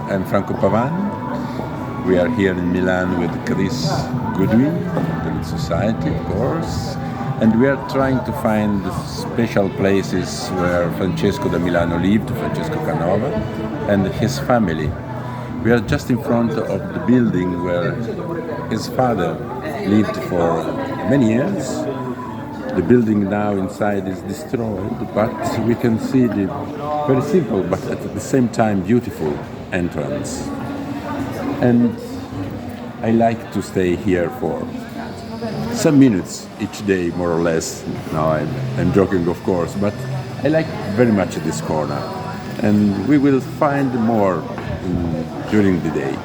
I'm Franco Pavan. We are here in Milan with Chris Goodwin, the Society, of course, and we are trying to find special places where Francesco da Milano lived, Francesco Canova, and his family. We are just in front of the building where his father lived for many years. The building now inside is destroyed, but we can see the very simple but at the same time beautiful entrance. And I like to stay here for some minutes each day, more or less. Now I'm joking, of course, but I like very much this corner. And we will find more during the day.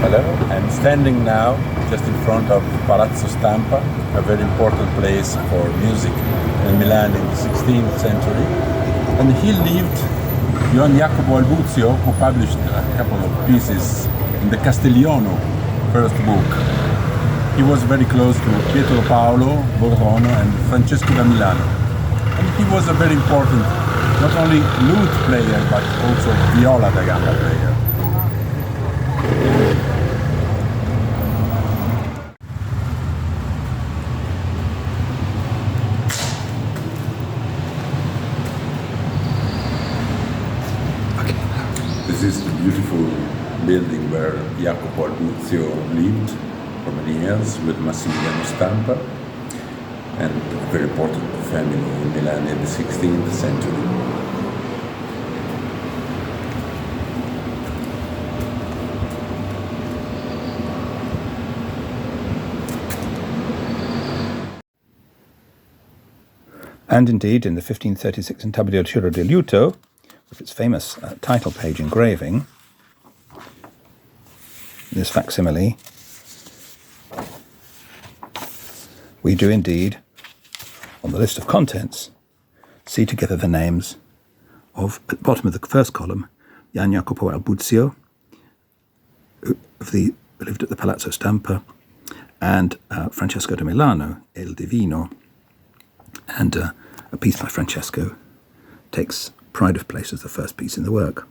Hello, I'm standing now just in front of Palazzo Stampa, a very important place for music in Milan in the 16th century. And he lived, Johann Jacopo Albuzio, who published a couple of pieces in the Castiglione first book. He was very close to Pietro Paolo Borrono and Francesco da Milano. And he was a very important, not only lute player, but also viola da gamba player. This is the beautiful building where Jacopo Albuzio lived for many years with Massimiliano Stampa, and a very important family in Milan in the 16th century. And indeed, in the 1536 Intabliatura del Liuto, with its famous title page engraving, this facsimile, we do indeed, on the list of contents, see together the names of, at the bottom of the first column, Gian Jacopo Albuzio, who lived at the Palazzo Stampa, and Francesco da Milano, Il Divino, and a piece by Francesco takes pride of place as the first piece in the work.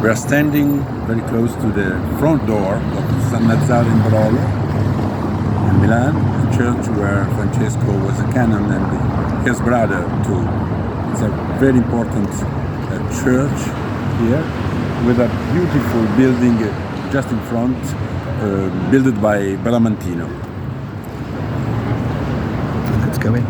We are standing very close to the front door of San Lazzaro in Brolo in Milan, a church where Francesco was a canon and his brother too. It's a very important church here with a beautiful building just in front, built by Bramantino. Let's go in.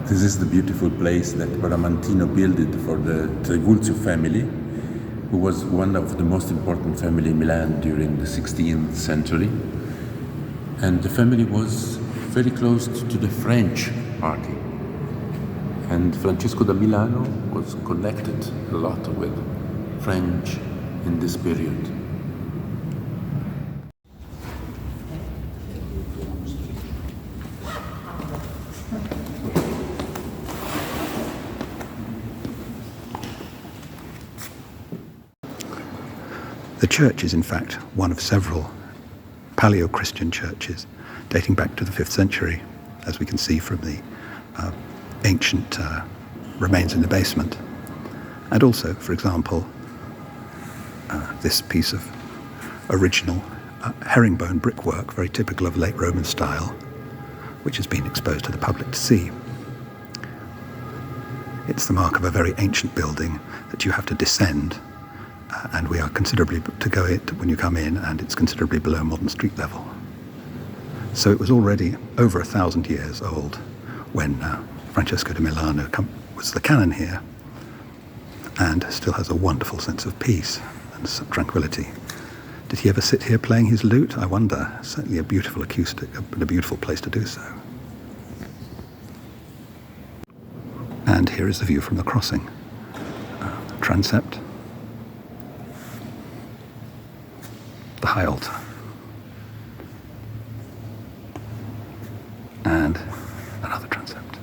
This is the beautiful place that Bramantino built for the Trivulzio family, who was one of the most important family in Milan during the 16th century. And the family was very close to the French party. And Francesco da Milano was connected a lot with French in this period. The church is in fact one of several Paleo-Christian churches dating back to the 5th century, as we can see from the ancient remains in the basement. And also, for example, this piece of original herringbone brickwork, very typical of late Roman style, which has been exposed to the public to see. It's the mark of a very ancient building that you have to descend, and we are considerably to go it when you come in, and it's considerably below modern street level. So it was already over 1,000 years old when Francesco da Milano was the canon here and still has a wonderful sense of peace and tranquility. Did he ever sit here playing his lute? I wonder. Certainly a beautiful acoustic, but a beautiful place to do so. And here is the view from the crossing. Transept, the high altar, and another transept,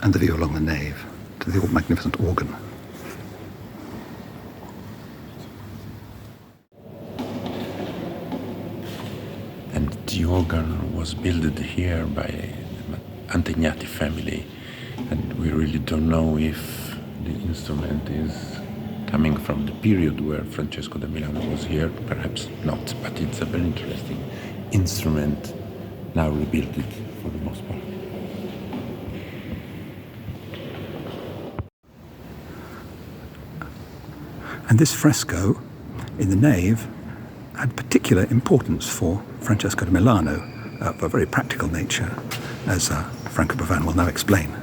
and the view along the nave to the magnificent organ. And the organ was built here by the Antegnati family, and we really don't know if the instrument is coming from the period where Francesco da Milano was here. Perhaps not, but it's a very interesting instrument, now rebuilt for the most part. And this fresco in the nave had particular importance for Francesco da Milano, of a very practical nature, as Franco Pavan will now explain.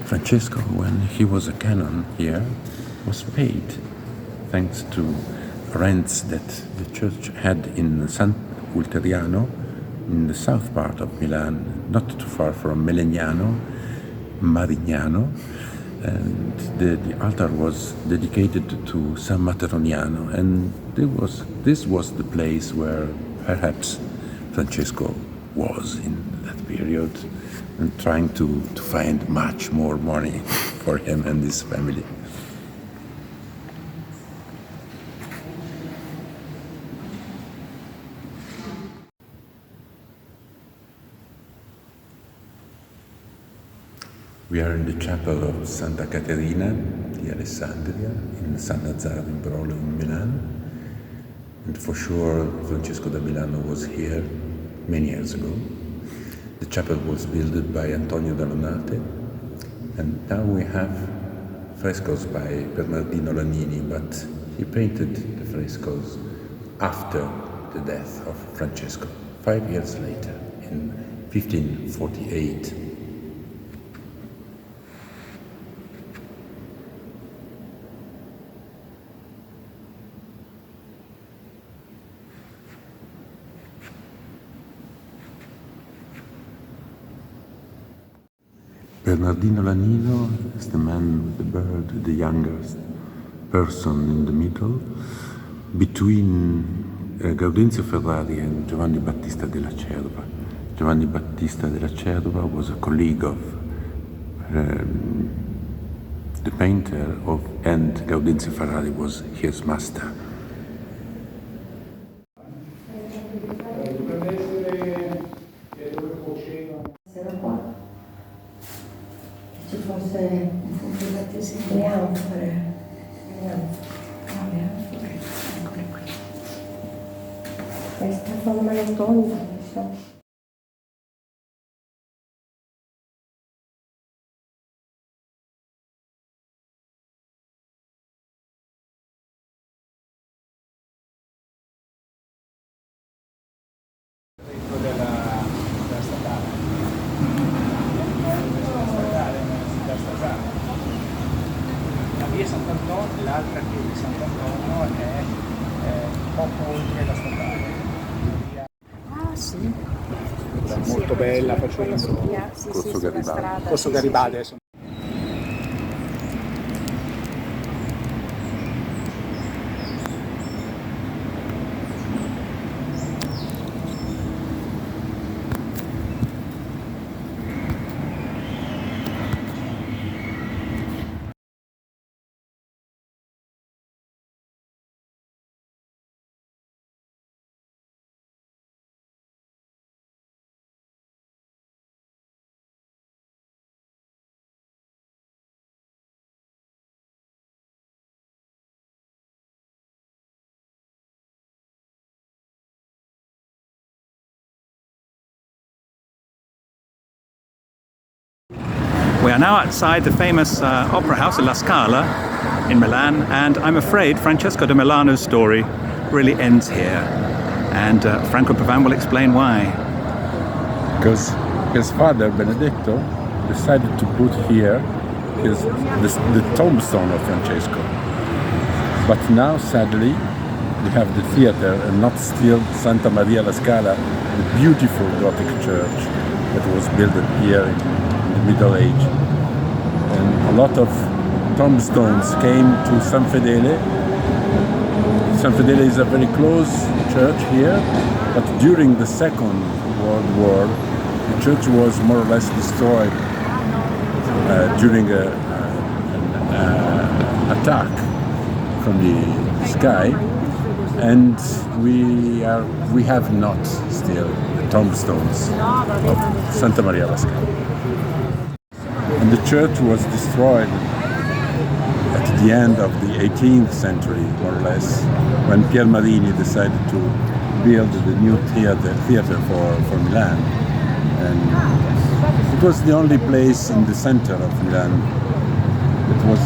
Francesco, when he was a canon here, was paid thanks to rents that the church had in San Ulteriano, in the south part of Milan, not too far from Melegnano, Marignano, and the altar was dedicated to San Materoniano, and this was the place where perhaps Francesco was in that period, and trying to find much more money for him and his family. We are in the chapel of Santa Caterina di Alessandria in San Lazzaro in Brolo in Milan. And for sure, Francesco da Milano was here many years ago. The chapel was built by Antonio da Lonate, and now we have frescoes by Bernardino Lanini, but he painted the frescoes after the death of Francesco, 5 years later, in 1548. Bernardino Lanino is the man with the bird, the youngest person in the middle, between Gaudenzio Ferrari and Giovanni Battista della Cerva. Giovanni Battista della Cerva was a colleague of the painter and Gaudenzio Ferrari was his master. Ci fosse un battesimo le anfore. Eccole qui. Questa forma rotonda, non so. Via Sant'Antonio, l'altra via di Sant'Antonio è poco oltre la statale. Ah sì. Molto bella, facendo Corso Garibaldi. Corso Garibaldi adesso. We are now outside the famous opera house, La Scala, in Milan, and I'm afraid Francesco da Milano's story really ends here. And Franco Pavan will explain why. Because his father, Benedetto, decided to put here the tombstone of Francesco. But now, sadly, we have the theater and not still Santa Maria la Scala, the beautiful Gothic church that was built here in the Middle Age. And a lot of tombstones came to San Fedele. San Fedele is a very close church here, but during the Second World War, the church was more or less destroyed during an attack from the sky, and we have not still the tombstones of Santa Maria la Scala. And the church was destroyed at the end of the 18th century, more or less, when Pier Marini decided to build the new theater for Milan. And it was the only place in the center of Milan that was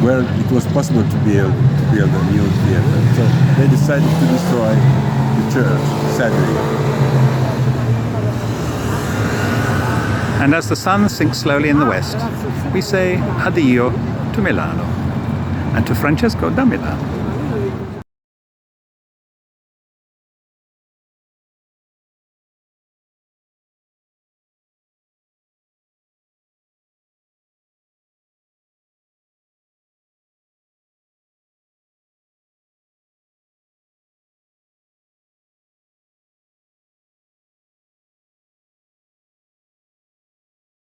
where it was possible to build a new theater. So they decided to destroy the church, sadly. And as the sun sinks slowly in the west, we say addio to Milano and to Francesco da Milano.